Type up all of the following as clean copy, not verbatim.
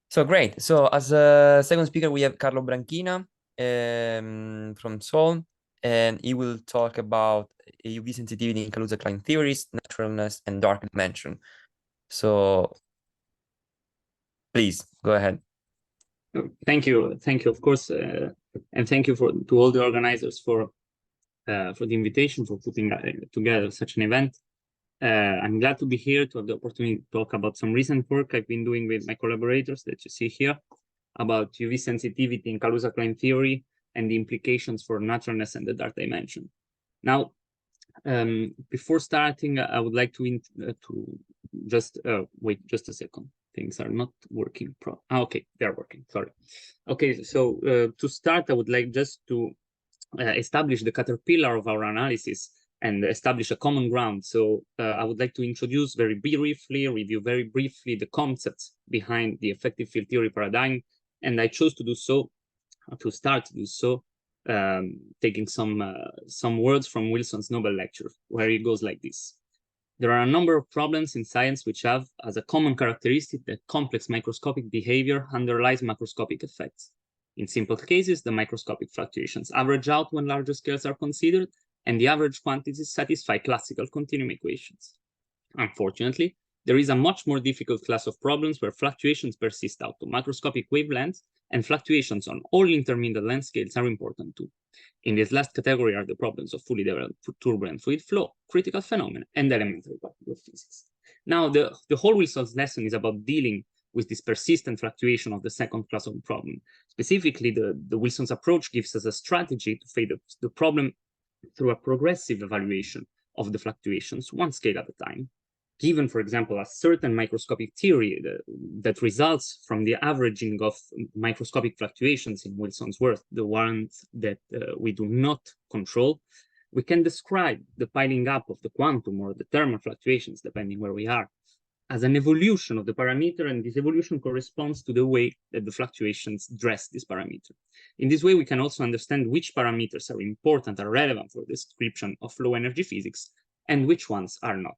So great. So as a second speaker, we have Carlo Branchina from Seoul, and he will talk about UV sensitivity in Kaluza Klein theories, naturalness, and dark dimension. So please go ahead. Thank you, of course, and thank you to all the organizers for the invitation, for putting together such an event. I'm glad to be here to have the opportunity to talk about some recent work I've been doing with my collaborators that you see here about UV sensitivity in Kaluza Klein theory and the implications for naturalness and the dark dimension. Now, before starting, I would like to just wait just a second. Things are not working. Okay, they're working. Sorry. Okay, so to start, I would like just to establish the caterpillar of our analysis and establish a common ground. So I would like to introduce very briefly, review very briefly the concepts behind the effective field theory paradigm. And I chose to do so, to start to do so, taking some words from Wilson's Nobel lecture, where it goes like this. There are a number of problems in science which have as a common characteristic that complex microscopic behavior underlies macroscopic effects. In simple cases, the microscopic fluctuations average out when larger scales are considered, and the average quantities satisfy classical continuum equations. Unfortunately, there is a much more difficult class of problems where fluctuations persist out to macroscopic wavelengths, and fluctuations on all intermediate length scales are important too. In this last category are the problems of fully developed turbulent fluid flow, critical phenomena, and elementary particle physics. Now, the whole Wilson's lesson is about dealing with this persistent fluctuation of the second class of problem. Specifically, the Wilson's approach gives us a strategy to face the problem through a progressive evaluation of the fluctuations, one scale at a time. Given, for example, a certain microscopic theory that results from the averaging of microscopic fluctuations in Wilson's work, the ones that we do not control, we can describe the piling up of the quantum or the thermal fluctuations, depending where we are, as an evolution of the parameter, and this evolution corresponds to the way that the fluctuations dress this parameter. In this way, we can also understand which parameters are important or relevant for the description of low energy physics and which ones are not.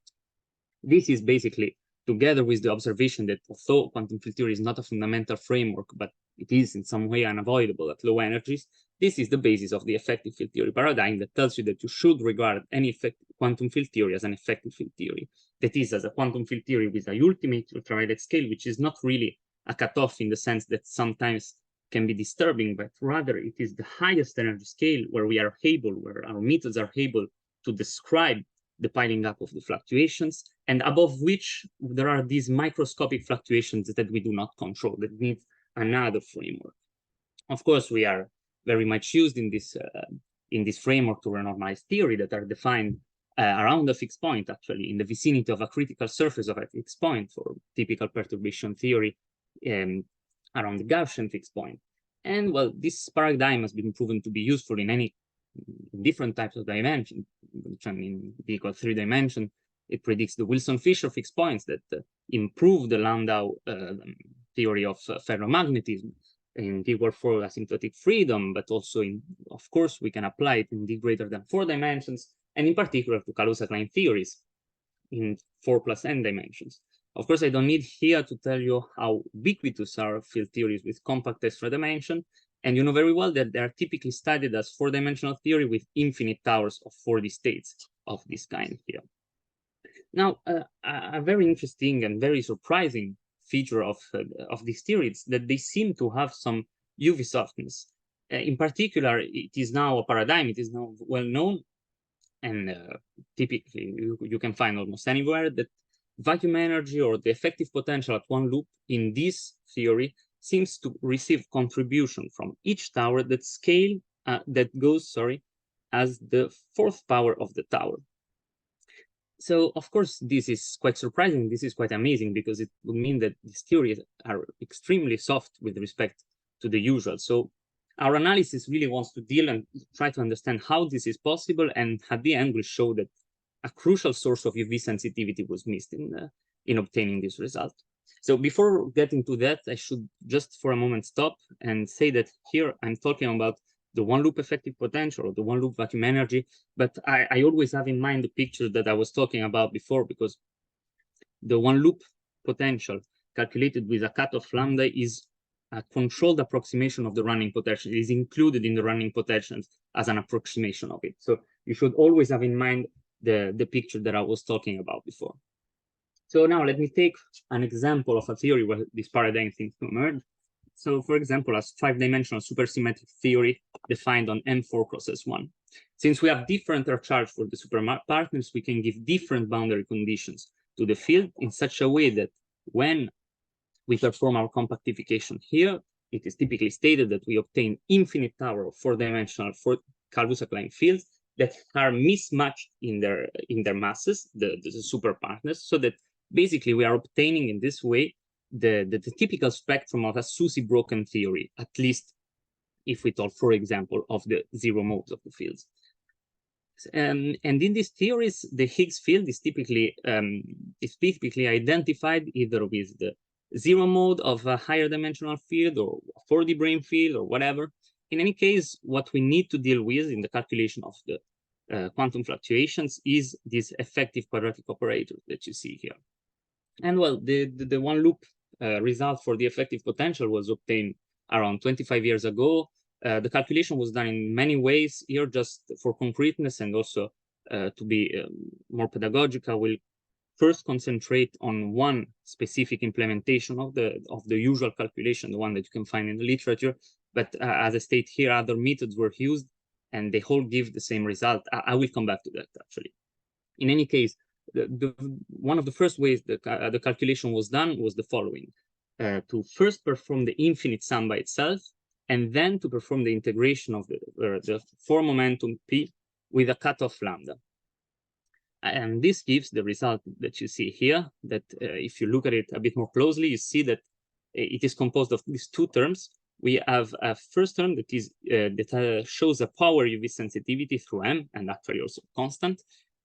This is basically, together with the observation that although quantum field theory is not a fundamental framework, but it is in some way unavoidable at low energies, this is the basis of the effective field theory paradigm that tells you that you should regard any quantum field theory as an effective field theory. That is, as a quantum field theory with a ultimate ultraviolet scale, which is not really a cutoff in the sense that sometimes can be disturbing, but rather it is the highest energy scale where we are able, where our methods are able to describe the piling up of the fluctuations, and above which there are these microscopic fluctuations that we do not control, that need another framework. Of course, we are very much used in this framework to renormalize theory that are defined around a fixed point, actually, in the vicinity of a critical surface of a fixed point for typical perturbation theory around the Gaussian fixed point. And well, this paradigm has been proven to be useful in different types of dimension, which I mean, V equals 3 dimension. It predicts the Wilson-Fisher fixed points that improve the Landau theory of ferromagnetism in D equals 4 asymptotic freedom, but also of course, we can apply it in D greater than 4 dimensions, and in particular to Kaluza Klein theories in 4 plus n dimensions. Of course, I don't need here to tell you how ubiquitous are field theories with compact extra dimension, and you know very well that they are typically studied as 4-dimensional theory with infinite towers of 4D states of this kind here. Now, a very interesting and very surprising feature of this theory is that they seem to have some UV softness. In particular, it is now a paradigm, it is now well known, and typically you can find almost anywhere that vacuum energy or the effective potential at one loop in this theory seems to receive contribution from each tower that goes as the 4th power of the tower. So, of course, this is quite surprising. This is quite amazing because it would mean that these theories are extremely soft with respect to the usual. So our analysis really wants to deal and try to understand how this is possible, and at the end will show that a crucial source of UV sensitivity was missed in obtaining this result. So before getting to that, I should just for a moment stop and say that here I'm talking about the one loop effective potential or the one loop vacuum energy, but I always have in mind the picture that I was talking about before, because the one loop potential calculated with a cutoff lambda is a controlled approximation of the running potential. It is included in the running potential as an approximation of it. So you should always have in mind the picture that I was talking about before. So now let me take an example of a theory where this paradigm seems to emerge. So for example, as 5-dimensional supersymmetric theory defined on M4 cross S1. Since we have different R charge for the superpartners, we can give different boundary conditions to the field in such a way that when we perform our compactification here, it is typically stated that we obtain infinite tower of 4-dimensional Kaluza Klein fields that are mismatched in their masses, the superpartners, so that basically we are obtaining in this way the typical spectrum of a SUSY broken theory, at least if we talk, for example, of the zero modes of the fields. And in these theories, the Higgs field is typically identified either with the zero mode of a higher dimensional field or a 4D brane field or whatever. In any case, what we need to deal with in the calculation of the quantum fluctuations is this effective quadratic operator that you see here. And well, the one loop result for the effective potential was obtained around 25 years ago. The calculation was done in many ways here, just for concreteness and also to be more pedagogical. We'll first concentrate on one specific implementation of the usual calculation, the one that you can find in the literature. But as I state here, other methods were used, and they all give the same result. I will come back to that actually. In any case, one of the first ways the calculation was done was the following: to first perform the infinite sum by itself, and then to perform the integration of the 4 momentum P with a cutoff lambda. And this gives the result that you see here, that if you look at it a bit more closely, you see that it is composed of these two terms. We have a first term that is that shows a power UV sensitivity through M, and actually also constant.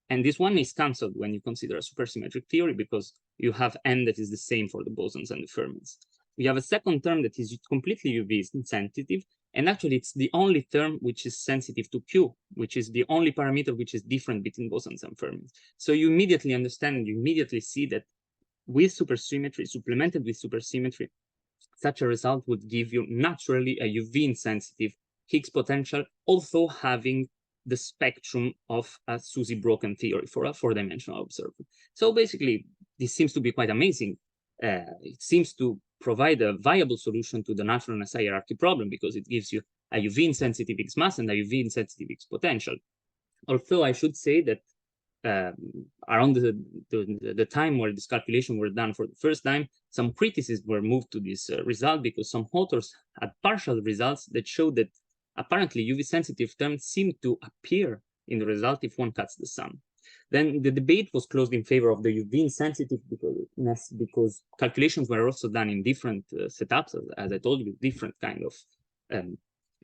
And this one is cancelled when you consider a supersymmetric theory, because you have M that is the same for the bosons and the fermions. We have a second term that is completely UV insensitive, and actually it's the only term which is sensitive to Q, which is the only parameter which is different between bosons and fermions. So you immediately understand, and you immediately see that with supersymmetry, supplemented with supersymmetry, such a result would give you naturally a UV-insensitive Higgs potential, also having the spectrum of a SUSY broken theory for a 4-dimensional observer. So basically, this seems to be quite amazing. It seems to provide a viable solution to the naturalness hierarchy problem, because it gives you a UV-insensitive Higgs mass and a UV-insensitive Higgs potential. Although I should say that around the time where this calculation were done for the first time, some criticisms were moved to this result, because some authors had partial results that showed that apparently UV-sensitive terms seem to appear in the result if one cuts the sum. Then the debate was closed in favor of the UV-insensitive because calculations were also done in different setups, as I told you, with different kind of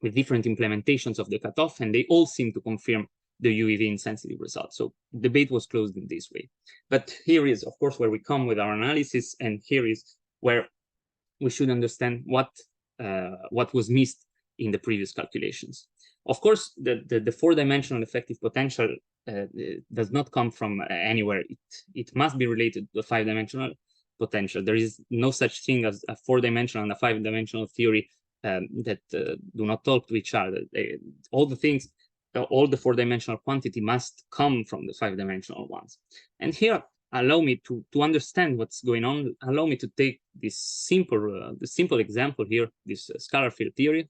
with different implementations of the cutoff, and they all seem to confirm the UV-insensitive result. So the debate was closed in this way. But here is, of course, where we come with our analysis, and here is where we should understand what was missed in the previous calculations. Of course, the 4-dimensional effective potential does not come from anywhere. It must be related to the 5-dimensional potential. There is no such thing as a 4-dimensional and a 5-dimensional theory that do not talk to each other. All the 4-dimensional quantity must come from the 5-dimensional ones. And here, allow me to understand what's going on. Allow me to take this simple example here, this scalar field theory,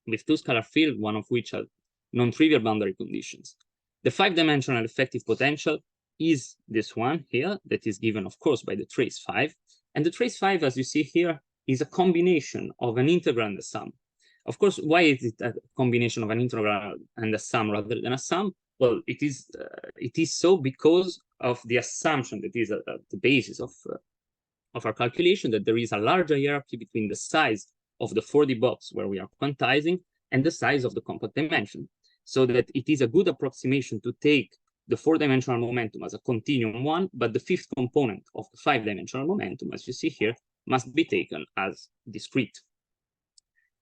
with two scalar fields, one of which has non-trivial boundary conditions. The 5-dimensional effective potential is this one here, that is given, of course, by the trace 5. And the trace 5, as you see here, is a combination of an integral and a sum. Of course, why is it a combination of an integral and a sum rather than a sum? Well, it is so because of the assumption that is at the basis of our calculation, that there is a large hierarchy between the size of the 4D box where we are quantizing and the size of the compact dimension, so that it is a good approximation to take the 4-dimensional momentum as a continuum one, but the fifth component of the 5-dimensional momentum, as you see here, must be taken as discrete.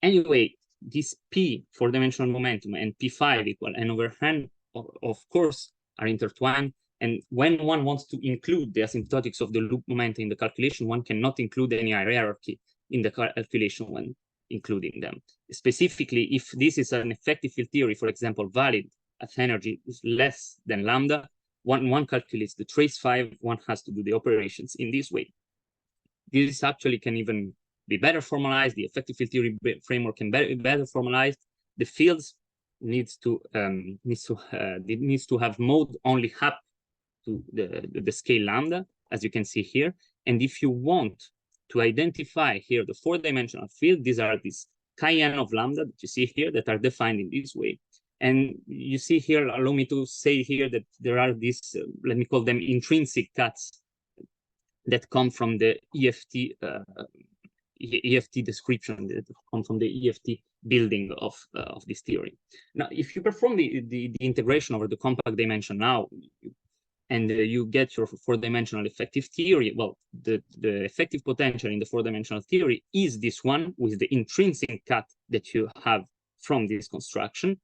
Anyway, this P 4-dimensional momentum and P5 equal n over n, of course, are intertwined, And when one wants to include the asymptotics of the loop momenta in the calculation, one cannot include any hierarchy in the calculation when including them. Specifically, if this is an effective field theory, for example, valid at energy is less than lambda, one calculates the trace 5, one has to do the operations in this way. This actually can even be better formalized. The effective field theory framework can be better formalized. The fields needs to have mode only up to the scale lambda, as you can see here. And if you want to identify here the 4-dimensional field, these are these chi-n of lambda that you see here that are defined in this way. And you see here, allow me to say here that there are these, let me call them intrinsic cuts that come from the EFT description, that come from the EFT building of this theory. Now, if you perform the integration over the compact dimension now, and you get your 4-dimensional effective theory, well, the effective potential in the 4-dimensional theory is this one with the intrinsic cut that you have from this construction.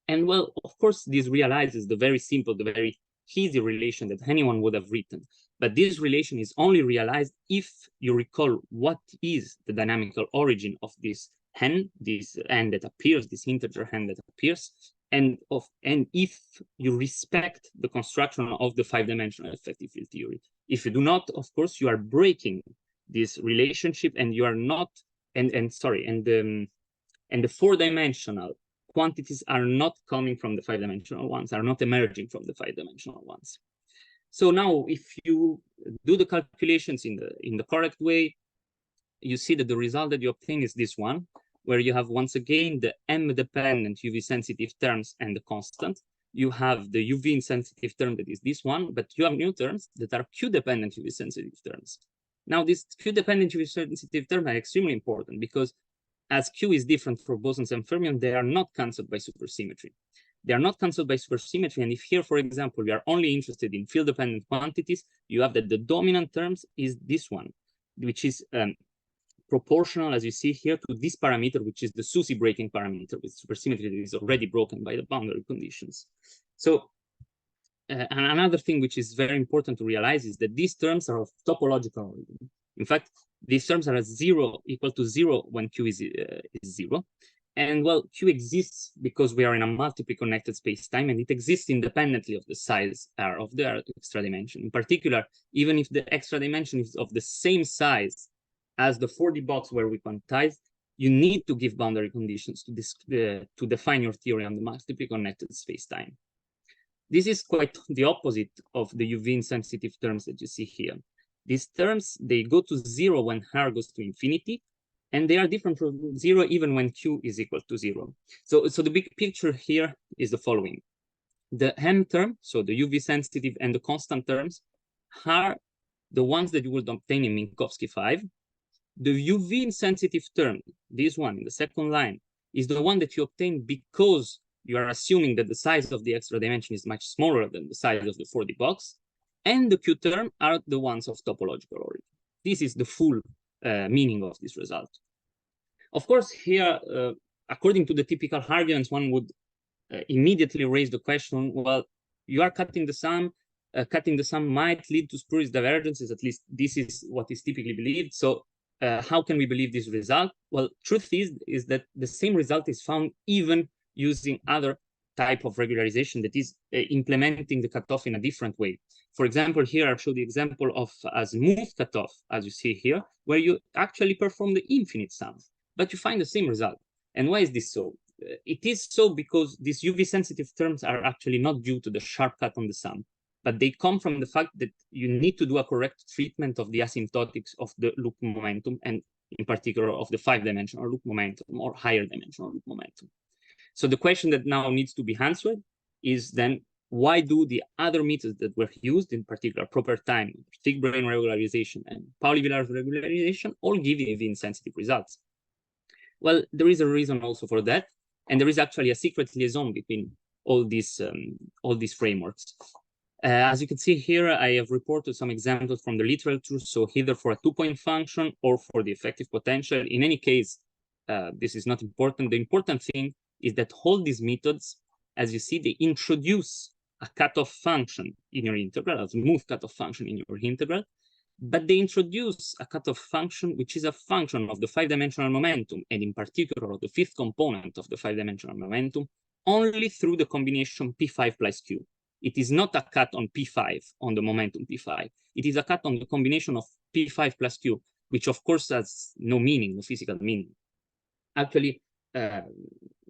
And well, of course, this realizes the very simple, the very easy relation that anyone would have written. But this relation is only realized if you recall what is the dynamical origin of this n, this n that appears, this integer n that appears, and if you respect the construction of the 5-dimensional effective field theory. If you do not, of course, you are breaking this relationship, and you are not, and the 4-dimensional quantities are not coming from the 5-dimensional ones, are not emerging from the 5-dimensional ones. So now, if you do the calculations in the correct way, you see that the result that you obtain is this one, where you have once again the m-dependent UV-sensitive terms and the constant. You have the UV-insensitive term that is this one, but you have new terms that are Q-dependent UV-sensitive terms. Now, these Q-dependent UV-sensitive terms are extremely important because as Q is different for bosons and fermions, they are not cancelled by supersymmetry. They are not cancelled by supersymmetry. And if here, for example, we are only interested in field-dependent quantities, you have that the dominant terms is this one, which is proportional, as you see here, to this parameter, which is the SUSY breaking parameter with supersymmetry that is already broken by the boundary conditions. So another thing which is very important to realize is that these terms are of topological origin. In fact, these terms are equal to 0 when Q is 0. And well, Q exists because we are in a multiply connected space-time, and it exists independently of the size of the extra dimension. In particular, even if the extra dimension is of the same size as the 4D box where we quantize, you need to give boundary conditions to define your theory on the multiply connected space-time. This is quite the opposite of the UV-insensitive terms that you see here. These terms, they go to 0 when R goes to infinity, and they are different from 0 even when Q is equal to 0. So the big picture here is the following. The M term, so the UV-sensitive and the constant terms, are the ones that you will obtain in Minkowski 5. The UV-insensitive term, this one in the second line, is the one that you obtain because you are assuming that the size of the extra dimension is much smaller than the size of the 4D box. And the Q term are the ones of topological origin. This is the full meaning of this result. Of course, here, according to the typical arguments, one would immediately raise the question, well, you are cutting the sum. Cutting the sum might lead to spurious divergences. At least this is what is typically believed. So how can we believe this result? Well, truth is that the same result is found even using other type of regularization that is implementing the cutoff in a different way. For example, here I show the example of a smooth cutoff, as you see here, where you actually perform the infinite sum, but you find the same result. And why is this so? It is so because these UV-sensitive terms are actually not due to the sharp cut on the sum, but they come from the fact that you need to do a correct treatment of the asymptotics of the loop momentum, and in particular of the 5-dimensional loop momentum or higher dimensional loop momentum. So the question that now needs to be answered is then, why do the other methods that were used, in particular proper time, thick brain regularization, and Pauli-Villars regularization, all give UV-insensitive results? Well, there is a reason also for that, and there is actually a secret liaison between all these frameworks. As you can see here, I have reported some examples from the literature, so either for a 2-point function or for the effective potential. In any case, this is not important. The important thing is that all these methods, as you see, they introduce a cutoff function in your integral, a smooth cutoff function in your integral, but they introduce a cutoff function which is a function of the 5-dimensional momentum, and in particular of the fifth component of the 5-dimensional momentum, only through the combination P5 plus Q. It is not a cut on P5, on the momentum P5. It is a cut on the combination of P5 plus Q, which of course has no meaning, no physical meaning. Actually,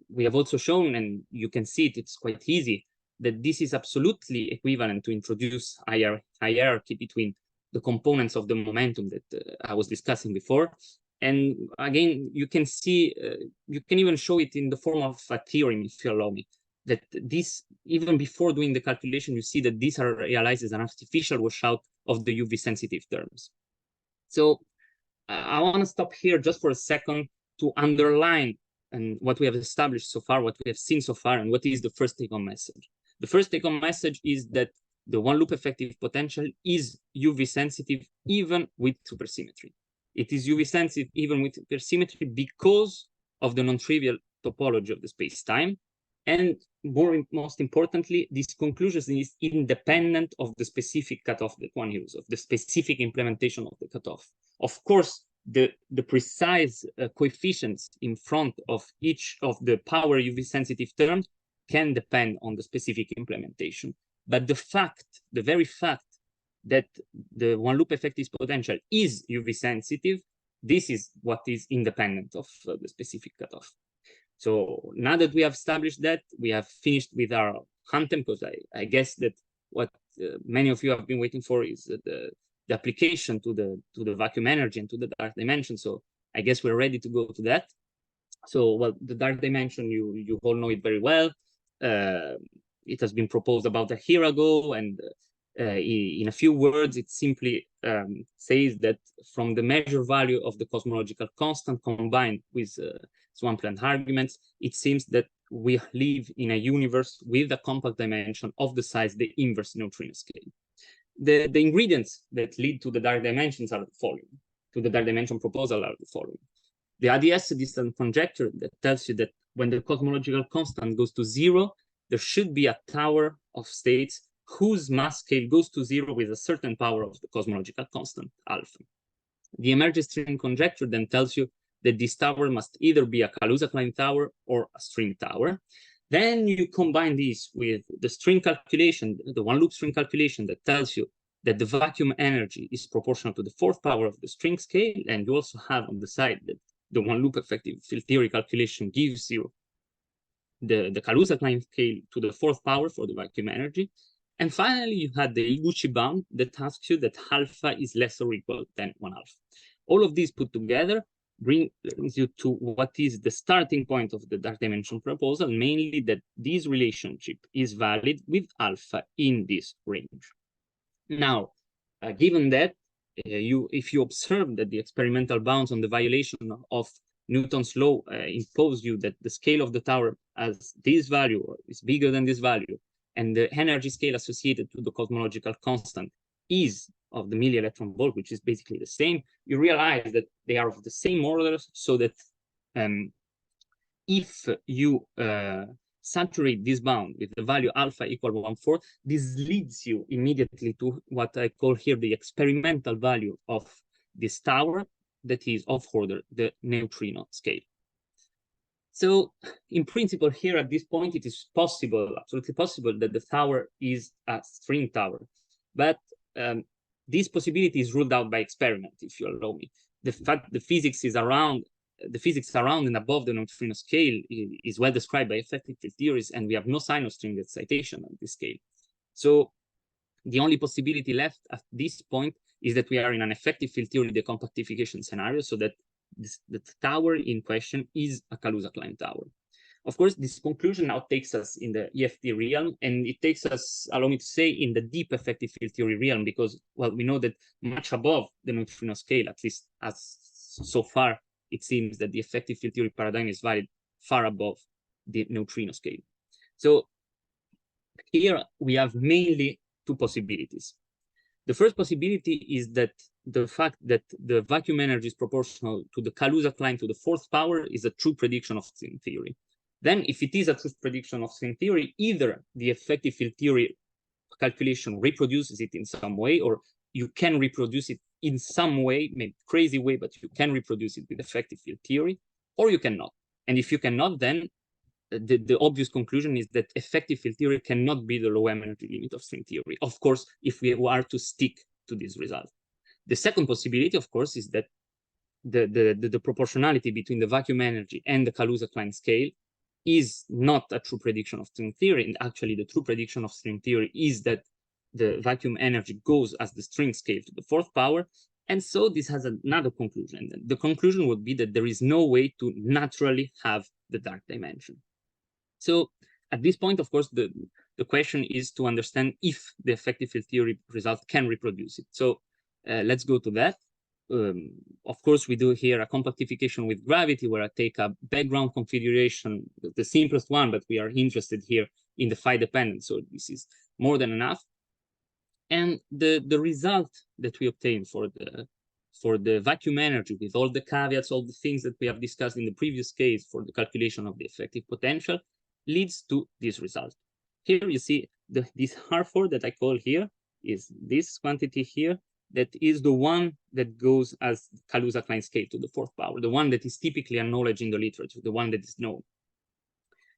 we have also shown, and you can see it, it's quite easy, that this is absolutely equivalent to introduce hierarchy between the components of the momentum that I was discussing before. And again, you can see, you can even show it in the form of a theorem, if you allow me, that this, even before doing the calculation, you see that these are realized as an artificial washout of the UV-sensitive terms. So I want to stop here just for a second to underline and what we have established so far, what we have seen so far, and what is the first take-home message. The first take-home message is that the one-loop effective potential is UV-sensitive even with supersymmetry. It is UV-sensitive even with supersymmetry because of the non-trivial topology of the space-time. And most importantly, this conclusion is independent of the specific cutoff that one uses, of the specific implementation of the cutoff. Of course, the precise coefficients in front of each of the power UV-sensitive terms can depend on the specific implementation. But the fact, the very fact that the one-loop effective potential is UV-sensitive, this is what is independent of the specific cutoff. So now that we have established that, we have finished with our Hantem, because I guess that what many of you have been waiting for is the application to the vacuum energy and to the dark dimension. So I guess we're ready to go to that. So, well, the dark dimension, you all know it very well. It has been proposed about a year ago, and in a few words, it simply says that from the measure value of the cosmological constant combined with Swampland arguments, it seems that we live in a universe with a compact dimension of the size the inverse neutrino scale. The ingredients that lead to the dark dimensions are the following, to the dark dimension proposal are the following. The ADS distance conjecture that tells you that when the cosmological constant goes to 0, there should be a tower of states whose mass scale goes to 0 with a certain power of the cosmological constant, alpha. The emergent string conjecture then tells you that this tower must either be a Kaluza Klein tower or a string tower. Then you combine this with the string calculation, the one-loop string calculation that tells you that the vacuum energy is proportional to the fourth power of the string scale, and you also have on the side that the one-loop effective field theory calculation gives you the Kaluza Klein scale to the fourth power for the vacuum energy. And finally, you had the Iguchi bound that asks you that alpha is less or equal than 1 alpha. All of these put together brings you to what is the starting point of the dark dimension proposal, mainly that this relationship is valid with alpha in this range. Now, given that, if you observe that the experimental bounds on the violation of Newton's law impose you that the scale of the tower as this value or is bigger than this value, and the energy scale associated to the cosmological constant is of the milli-electron volt, which is basically the same, you realize that they are of the same orders, so that if you saturate this bound with the value alpha equal 1/4, this leads you immediately to what I call here the experimental value of this tower, that is of order the neutrino scale. So in principle here at this point, it is possible, absolutely possible, that the tower is a string tower. But this possibility is ruled out by experiment, if you allow me. The fact the physics around and above the neutrino scale is well described by effective field theories, and we have no sign of string excitation on this scale. So the only possibility left at this point is that we are in an effective field theory decompactification scenario, so that the tower in question is a Kaluza Klein tower. Of course, this conclusion now takes us in the EFT realm, and it takes us, allow me to say, in the deep effective field theory realm, because, well, we know that much above the neutrino scale, at least as so far, it seems that the effective field theory paradigm is valid far above the neutrino scale. So here we have mainly two possibilities. The first possibility is that the fact that the vacuum energy is proportional to the Kaluza Klein to the fourth power is a true prediction of string theory. Then, if it is a true prediction of string theory, either the effective field theory calculation reproduces it in some way, or you can reproduce it in some way, maybe crazy way, but you can reproduce it with effective field theory, or you cannot. And if you cannot, then the obvious conclusion is that effective field theory cannot be the low energy limit of string theory. Of course, if we are to stick to this result. The second possibility, of course, is that the proportionality between the vacuum energy and the Kaluza Klein scale is not a true prediction of string theory. And actually, the true prediction of string theory is that the vacuum energy goes as the string scale to the fourth power. And so this has another conclusion. The conclusion would be that there is no way to naturally have the dark dimension. So at this point, of course, the question is to understand if the effective field theory result can reproduce it. So let's go to that. Of course, we do here a compactification with gravity, where I take a background configuration, the simplest one, but we are interested here in the phi dependent. So this is more than enough. And the result that we obtain for the vacuum energy, with all the caveats, all the things that we have discussed in the previous case for the calculation of the effective potential, leads to this result. Here you see this R4 that I call here is this quantity here, that is the one that goes as Kaluza Klein scale to the fourth power, the one that is typically acknowledged in the literature, the one that is known.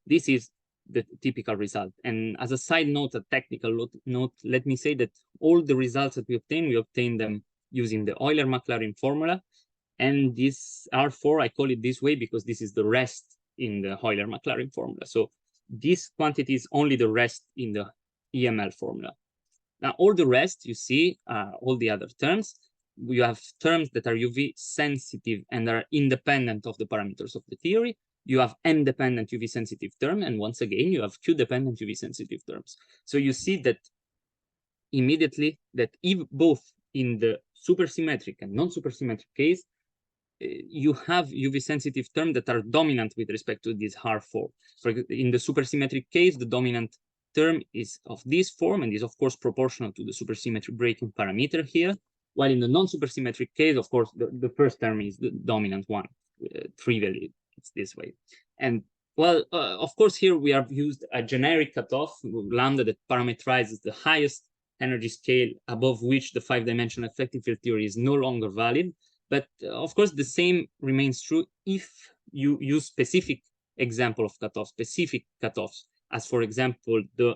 This is the typical result. And as a side note, a technical note, let me say that all the results that we obtain them using the Euler-Maclaurin formula. And this R4, I call it this way because this is the rest in the Euler-Maclaurin formula. So this quantity is only the rest in the EML formula. Now, all the rest, you see, all the other terms, you have terms that are UV sensitive and are independent of the parameters of the theory. You have n-dependent UV sensitive term, and once again, you have q-dependent UV sensitive terms. So you see that immediately that if both in the supersymmetric and non-supersymmetric case, you have UV sensitive terms that are dominant with respect to this R4. So in the supersymmetric case, the dominant term is of this form and is of course proportional to the supersymmetry breaking parameter here, while in the non-supersymmetric case, of course, the first term is the dominant one. Trivially, it's this way. And well, of course, here we have used a generic cutoff, lambda, that parameterizes the highest energy scale above which the 5-dimensional effective field theory is no longer valid. But of course, the same remains true if you use specific example of cutoffs, specific cutoffs, as for example, the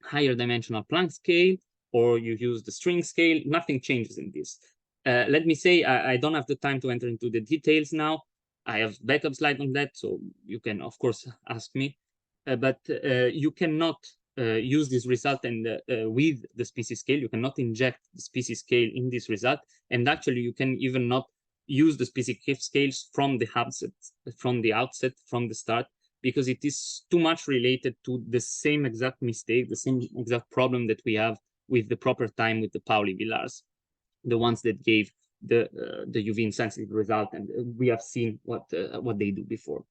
higher dimensional Planck scale, or you use the string scale. Nothing changes in this. Let me say, I don't have the time to enter into the details now. I have backup slide on that, so you can, of course, ask me. But you cannot use this result and with the species scale. You cannot inject the species scale in this result. And actually, you can even not use the species scales from the outset, from the start, because it is too much related to the same exact mistake, the same exact problem that we have with the proper time with the Pauli-Villars, the ones that gave the UV-insensitive result, and we have seen what they do before.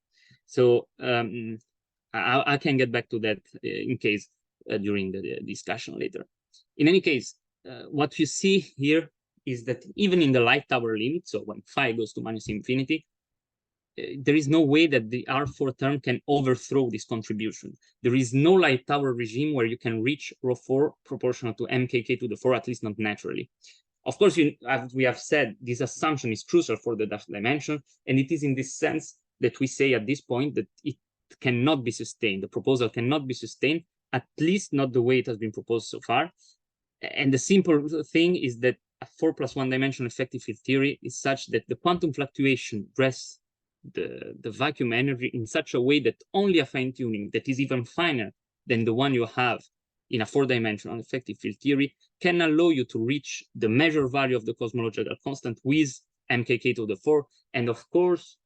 So I can get back to that in case during the discussion later. In any case, what you see here is that even in the light tower limit, so when phi goes to minus infinity, there is no way that the R4 term can overthrow this contribution. There is no light tower regime where you can reach ρ4 proportional to mkk to the 4, at least not naturally. Of course, as we have said, this assumption is crucial for the dark dimension, and it is in this sense that we say at this point that it cannot be sustained. The proposal cannot be sustained, at least not the way it has been proposed so far. And the simple thing is that a 4+1 dimensional effective field theory is such that the quantum fluctuation rests the vacuum energy in such a way that only a fine-tuning that is even finer than the one you have in a 4-dimensional effective field theory can allow you to reach the measure value of the cosmological constant with mkk to the 4. And of course,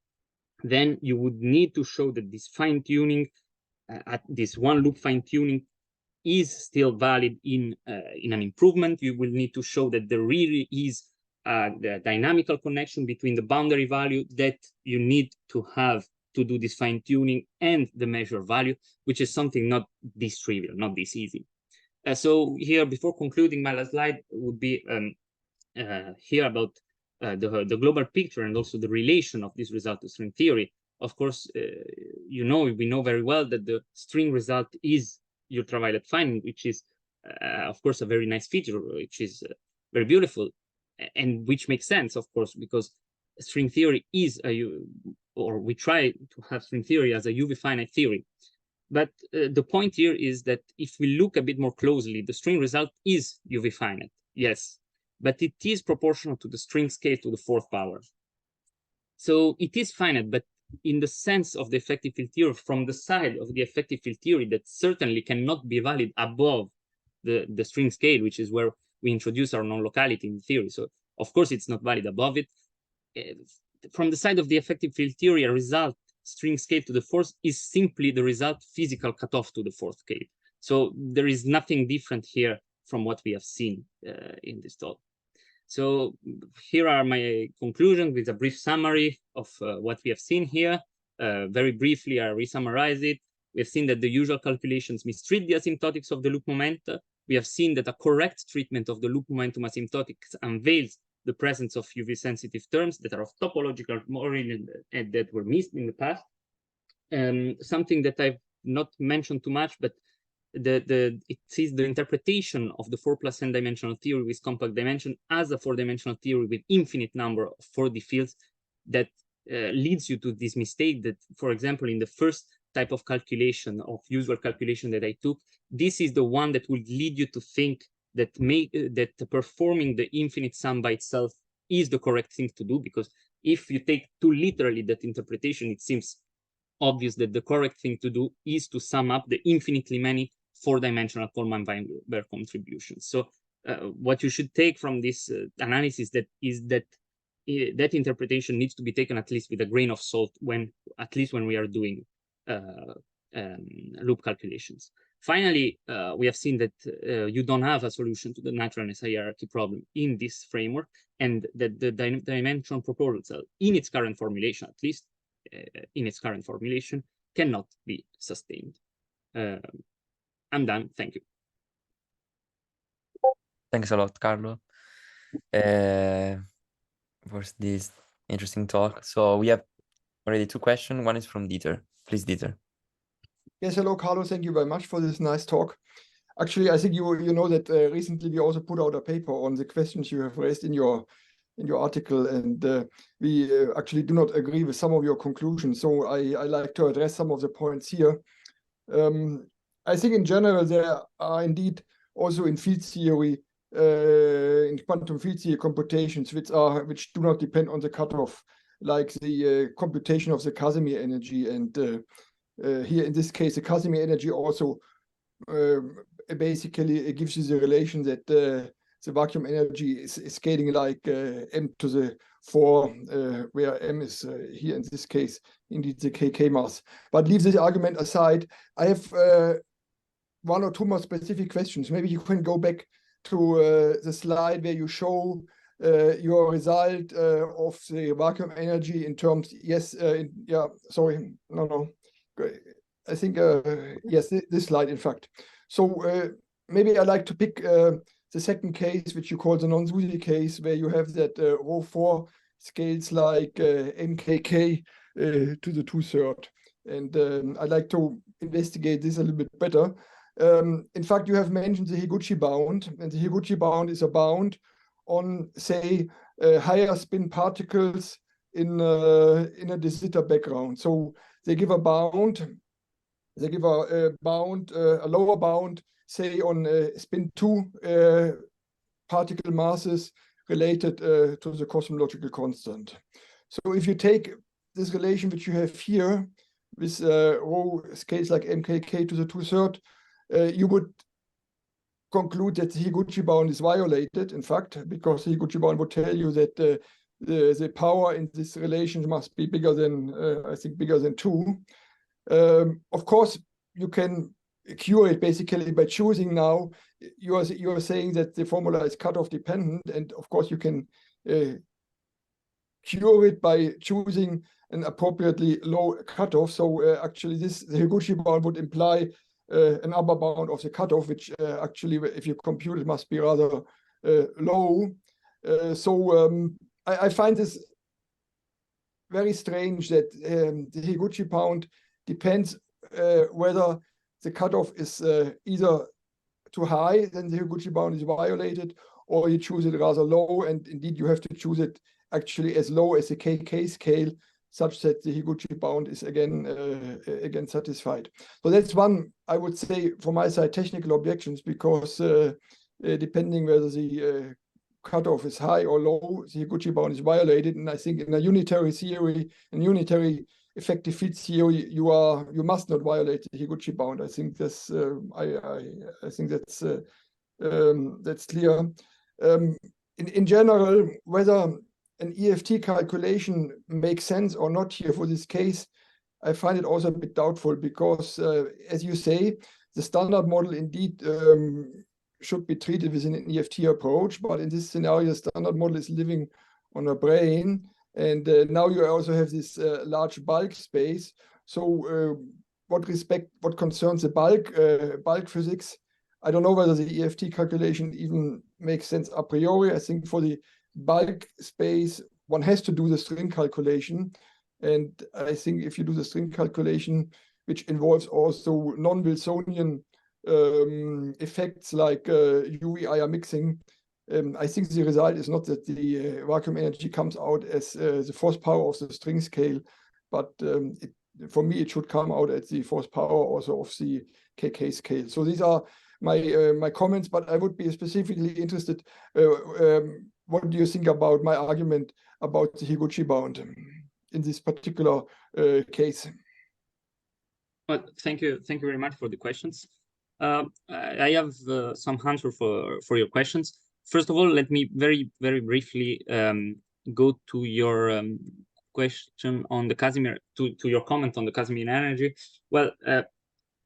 then you would need to show that this fine-tuning, at this one loop fine-tuning, is still valid in an improvement. You will need to show that there really is the dynamical connection between the boundary value that you need to have to do this fine-tuning and the measure value, which is something not this trivial, not this easy. So here, before concluding, my last slide would be here about the global picture and also the relation of this result to string theory. Of course, we know very well that the string result is ultraviolet finding, which is of course, a very nice feature, which is very beautiful, and which makes sense, of course, because string theory is or we try to have string theory as a UV finite theory. But the point here is that if we look a bit more closely, the string result is UV finite, yes, but it is proportional to the string scale to the fourth power. So it is finite, but in the sense of the effective field theory, from the side of the effective field theory, that certainly cannot be valid above the string scale, which is where we introduce our non-locality in theory. So of course it's not valid above it. From the side of the effective field theory, a result string scale to the fourth is simply the result physical cutoff to the fourth scale. So there is nothing different here from what we have seen in this talk. So here are my conclusions with a brief summary of what we have seen here. Very briefly, I re-summarize it. We have seen that the usual calculations mistreat the asymptotics of the loop moment. We have seen that a correct treatment of the loop momentum asymptotics unveils the presence of UV-sensitive terms that are of topological origin and that were missed in the past. Something that I've not mentioned too much, but it is the interpretation of the 4+ n-dimensional theory with compact dimension as a 4-dimensional theory with infinite number of 4D fields that leads you to this mistake that, for example, in the first type of calculation, of usual calculation that I took, this is the one that will lead you to think that performing the infinite sum by itself is the correct thing to do, because if you take too literally that interpretation, it seems obvious that the correct thing to do is to sum up the infinitely many 4-dimensional Coleman-Weinberg contributions. So what you should take from this analysis is that that interpretation needs to be taken at least with a grain of salt when we are doing loop calculations. Finally, we have seen that you don't have a solution to the naturalness hierarchy problem in this framework, and that the dimensional proposal in its current formulation, at least in its current formulation, cannot be sustained. I'm done. Thank you. Thanks a lot, Carlo, for this interesting talk. So we have already 2 questions. One is from Dieter. Please, Dieter. Yes, hello, Carlo. Thank you very much for this nice talk. Actually, I think you know that recently we also put out a paper on the questions you have raised in your article, and we actually do not agree with some of your conclusions. So I like to address some of the points here. I think in general there are indeed also in field theory, in quantum field theory computations which do not depend on the cutoff, like the computation of the Casimir energy, and here in this case the Casimir energy also basically it gives you the relation that the vacuum energy is scaling like m to the 4, where m is here in this case indeed the kk mass. But leave this argument aside. I have 1 or 2 more specific questions. Maybe you can go back to the slide where you show your result of the vacuum energy in terms, yes, yeah, sorry, no. I think, yes, this slide, in fact. So maybe I'd like to pick the second case, which you call the non-SUSY case, where you have that rho 4 scales like mkk to the 2/3. And I'd like to investigate this a little bit better. In fact, you have mentioned the Higuchi bound, and the Higuchi bound is a bound on, say, higher spin particles in a de Sitter background. So they give a bound. They give a lower bound, say, on spin 2 particle masses related to the cosmological constant. So if you take this relation which you have here with rho scales like mkk to the 2/3, you would conclude that the Higuchi bound is violated, in fact, because the Higuchi bound would tell you that the power in this relation must be bigger than, I think, bigger than 2. Of course, you can cure it basically by choosing now. You are saying that the formula is cutoff dependent, and of course you can cure it by choosing an appropriately low cutoff. So actually, the Higuchi bound would imply an upper bound of the cutoff, which actually, if you compute it, must be rather low. So I find this very strange that the Higuchi bound depends whether the cutoff is either too high, then the Higuchi bound is violated, or you choose it rather low, and indeed you have to choose it actually as low as the KK scale, such that the Higuchi bound is again satisfied. So that's one, I would say, from my side, technical objections, because depending whether the cutoff is high or low, the Higuchi bound is violated. And I think in a unitary theory, in unitary effective field theory, you must not violate the Higuchi bound. I think that's I think that's clear. In general, whether an EFT calculation makes sense or not here for this case, I find it also a bit doubtful, because as you say, the standard model indeed should be treated with an EFT approach, but in this scenario, the standard model is living on a brain, and now you also have this large bulk space. So what concerns the bulk physics, I don't know whether the EFT calculation even makes sense a priori. I think for the bulk space, one has to do the string calculation. And I think if you do the string calculation, which involves also non-Wilsonian effects like UV-IR mixing, I think the result is not that the vacuum energy comes out as the force power of the string scale, but for me, it should come out at the force power also of the KK scale. So these are my comments, but I would be specifically interested, what do you think about my argument about the Higuchi bound in this particular case? Well, thank you very much for the questions. I have some answer for your questions. First of all, let me very briefly go to your question on the Casimir, to your comment on the Casimir energy. Well,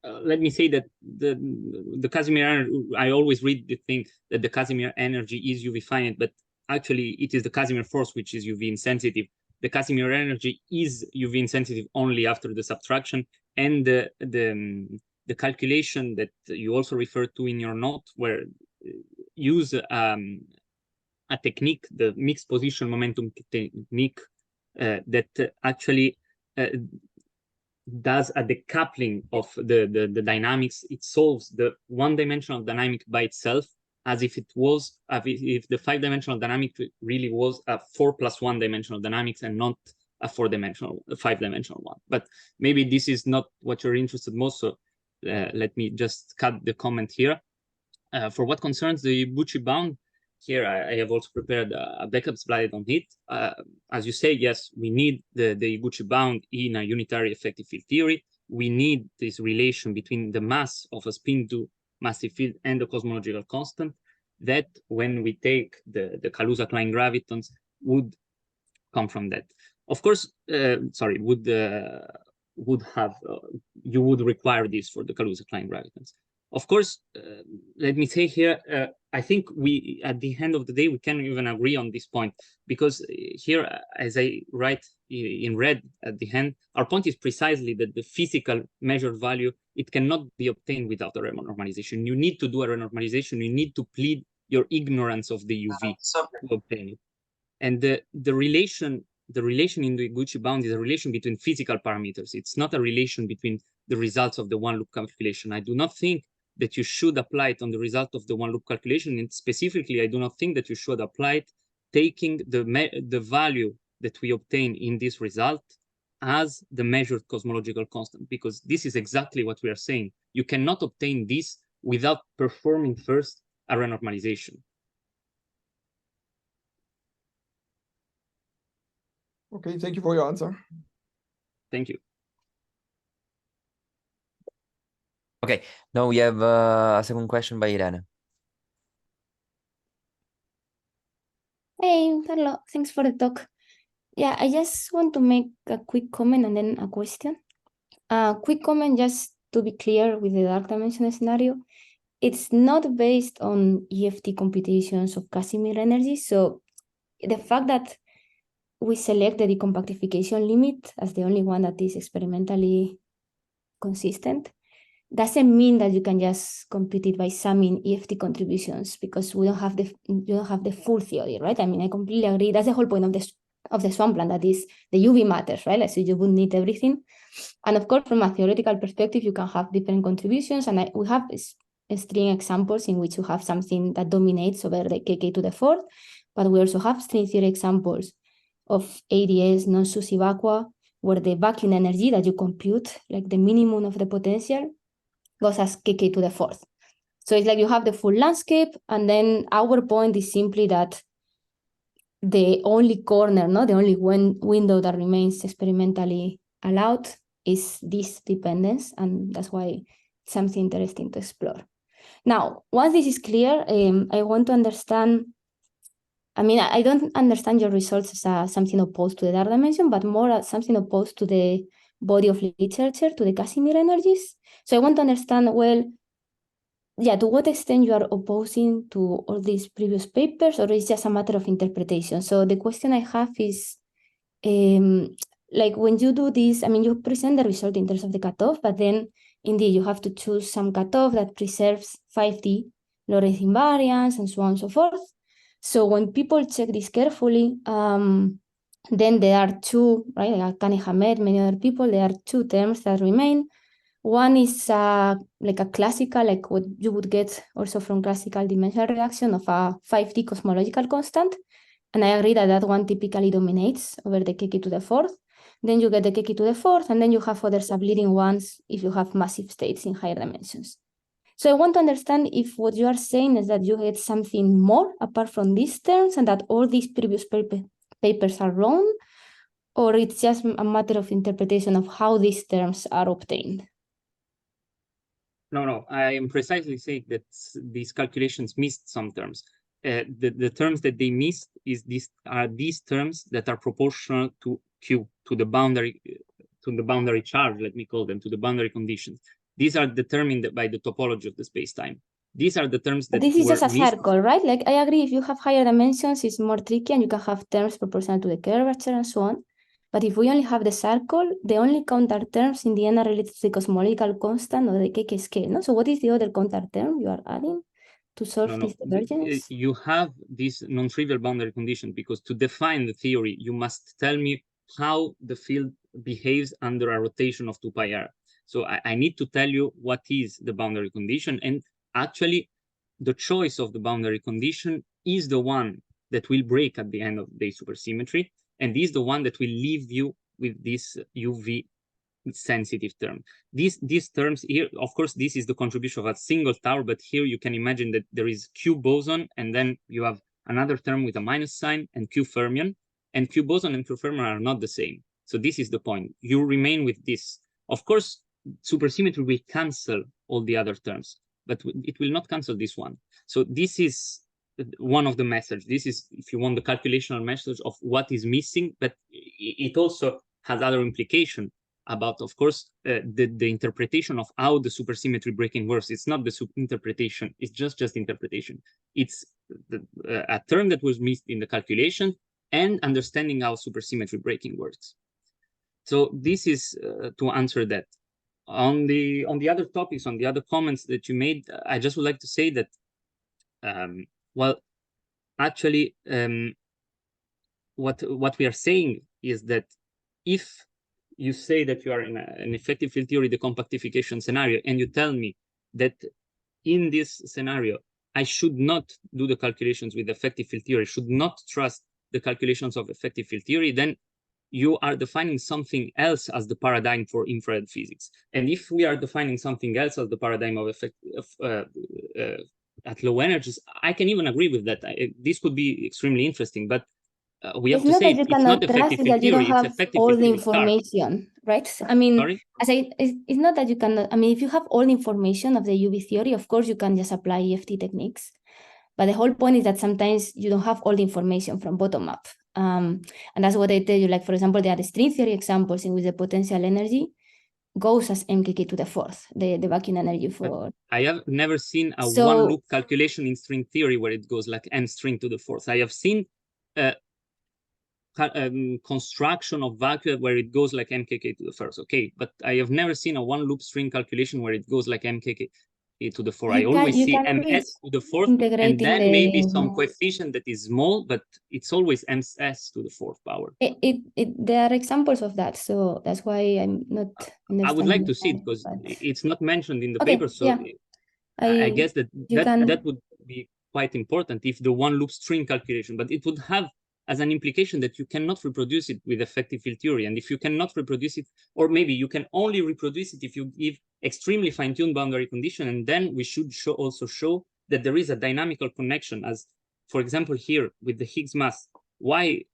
let me say that the Casimir energy, I always read the thing that the Casimir energy is UV finite, but actually it is the Casimir force which is UV insensitive. The Casimir energy is UV insensitive only after the subtraction, and the calculation that you also referred to in your note, where use a technique, the mixed position momentum technique, that actually does a decoupling of the dynamics. It solves the one-dimensional dynamic by itself, as if it was, if the five-dimensional dynamic really was a 4+1 dimensional dynamics and not a five-dimensional one. But maybe this is not what you're interested most, so let me just cut the comment here. For what concerns the Higuchi bound, here I have also prepared a backup slide on it. As you say, yes, we need the Higuchi bound in a unitary effective field theory. We need this relation between the mass of a spin to massive field and the cosmological constant, that when we take the Kaluza Klein gravitons would come from that. Of course, sorry, would have you would require this for the Kaluza Klein gravitons. Of course, let me say here, I think we, at the end of the day, we can't even agree on this point, because here, as I write in red at the end, our point is precisely that the physical measured value, it cannot be obtained without a renormalization. You need to do a renormalization. You need to plead your ignorance of the UV to obtain it. And the relation in the Higuchi bound is a relation between physical parameters. It's not a relation between the results of the one loop calculation. I do not think that you should apply it on the result of the one loop calculation. And specifically, I do not think that you should apply it taking the value that we obtain in this result as the measured cosmological constant, because this is exactly what we are saying. You cannot obtain this without performing first a renormalization. Okay, thank you for your answer. Thank you. Okay, now we have a second question by Irene. Hey, Carlo, thanks for the talk. Yeah, I just want to make a quick comment and then a question. Quick comment, just to be clear with the dark dimension scenario. It's not based on EFT computations of Casimir energy. So the fact that we select the decompactification limit as the only one that is experimentally consistent doesn't mean that you can just compute it by summing EFT contributions, because we don't have the full theory, right? I mean, I completely agree. That's the whole point of the swampland, that is the UV matters, right? Like, so you would need everything. And of course, from a theoretical perspective, you can have different contributions, and we have string examples in which you have something that dominates over the kk to the fourth, but we also have string theory examples of ADS, non-SUSY vacua, where the vacuum energy that you compute, like the minimum of the potential, goes as kk to the fourth. So it's like you have the full landscape, and then our point is simply that the only corner, the only window that remains experimentally allowed is this dependence, and that's why it's something interesting to explore. Now, once this is clear, I want to understand, I don't understand your results as something opposed to the dark dimension, but more as something opposed to the body of literature, to the Casimir energies. So I want to understand, well, to what extent you are opposing to all these previous papers, or it's just a matter of interpretation? So the question I have is, like when you do this, you present the result in terms of the cutoff, but then indeed you have to choose some cutoff that preserves 5D Lorentz invariance and so on and so forth. So when people check this carefully, then there are two, right? Like Kane Hamed, many other people, there are two terms that remain. One is like a classical, like what you would get also from classical dimensional reduction of a 5D cosmological constant. And I agree that that one typically dominates over the kk to the fourth. Then you get the kk to the fourth, and then you have other subleading ones if you have massive states in higher dimensions. So I want to understand if what you are saying is that you get something more apart from these terms and that all these previous papers are wrong, or it's just a matter of interpretation of how these terms are obtained. No, I am precisely saying that these calculations missed some terms. The terms that they missed are these terms that are proportional to Q, to the boundary charge, let me call them, to the boundary conditions. These are determined by the topology of the spacetime. These are the terms that this is just a missed. circle, right? Like I agree, if you have higher dimensions, it's more tricky and you can have terms proportional to the curvature and so on. But if we only have the circle, the only counter terms in the end are related to the cosmological constant or the kk scale, no? So what is the other counter term you are adding to solve this divergence? You have this non-trivial boundary condition, because to define the theory, you must tell me how the field behaves under a rotation of 2 pi r. So I need to tell you what is the boundary condition, and actually the choice of the boundary condition is the one that will break at the end of the supersymmetry, and is the one that will leave you with this UV-sensitive term. These terms here, of course, this is the contribution of a single tower, but here you can imagine that there is Q boson, and then you have another term with a minus sign, and Q fermion, and Q boson and Q fermion are not the same. So this is the point. You remain with this. Of course, supersymmetry will cancel all the other terms, but it will not cancel this one. So this is one of the methods. This is, if you want, the calculational message of what is missing, but it also has other implication about, of course, the interpretation of how the supersymmetry breaking works. It's not the interpretation, it's just interpretation. It's a term that was missed in the calculation and understanding how supersymmetry breaking works. So this is to answer that. On the other topics, on the other comments that you made, I just would like to say that, well, actually, what we are saying is that if you say that you are in an effective field theory decompactification scenario, and you tell me that in this scenario, I should not do the calculations with effective field theory, should not trust the calculations of effective field theory, then you are defining something else as the paradigm for infrared physics. And if we are defining something else as the paradigm of at low energies, I can even agree with that. This could be extremely interesting, but we have to say it's not effective field theory, it's effective all field the theory information, right? I mean, sorry? It's not that you cannot, if you have all the information of the UV theory, of course you can just apply EFT techniques. But the whole point is that sometimes you don't have all the information from bottom up. And that's what I tell you, like, for example, there are the string theory examples in which the potential energy goes as mkk to the fourth, the vacuum energy for... I have never seen a one loop calculation in string theory where it goes like m string to the fourth. I have seen construction of vacuum where it goes like mkk to the first, okay, but I have never seen a one loop string calculation where it goes like mkk to the fourth. I always see ms to the fourth, and then maybe some coefficient that is small, but it's always ms to the fourth power. There are examples of that, so that's why I'm not... I would like to see it, because it's not mentioned in the paper, so... Yeah. I guess that can... that would be quite important if the one loop string calculation, but it would have as an implication that you cannot reproduce it with effective field theory. And if you cannot reproduce it, or maybe you can only reproduce it if you give extremely fine-tuned boundary condition, and then we should also show that there is a dynamical connection, as, for example, here with the Higgs mass. Why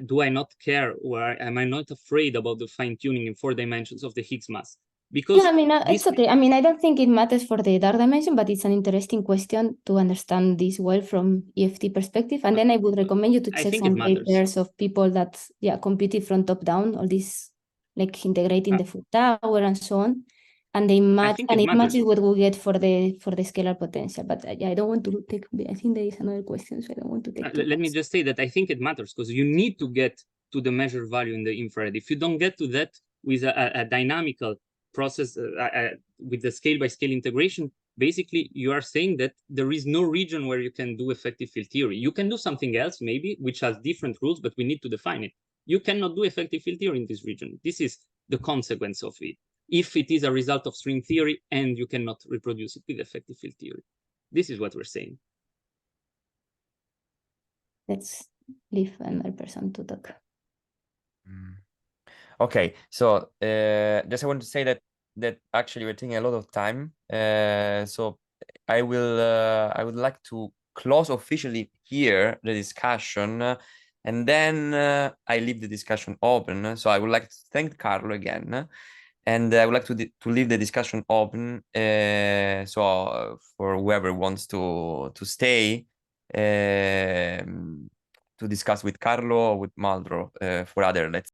do I not care, or am I not afraid about the fine-tuning in 4 dimensions of the Higgs mass? Because yeah, I mean, it's okay. I mean, I don't think it matters for the dark dimension, but it's an interesting question to understand this well from EFT perspective. And then I would recommend you to check some papers of people that, yeah, computed from top down, all this, like integrating the full tower and so on. And they match, and it matches what we get for the scalar potential. But yeah, I don't want to take, I think there is another question, so I don't want to take let me just say that I think it matters because you need to get to the measured value in the infrared. If you don't get to that with a dynamical process with the scale by scale integration, basically you are saying that there is no region where you can do effective field theory. You can do something else maybe, which has different rules, but we need to define it. You cannot do effective field theory in this region. This is the consequence of it, if it is a result of string theory and you cannot reproduce it with effective field theory. This is what we're saying. Let's leave another person to talk. Okay, so just I want to say that actually we're taking a lot of time. So I would like to close officially here the discussion, and then I leave the discussion open. So I would like to thank Carlo again, and I would like to leave the discussion open. So for whoever wants to stay to discuss with Carlo or with Maldro for other, let's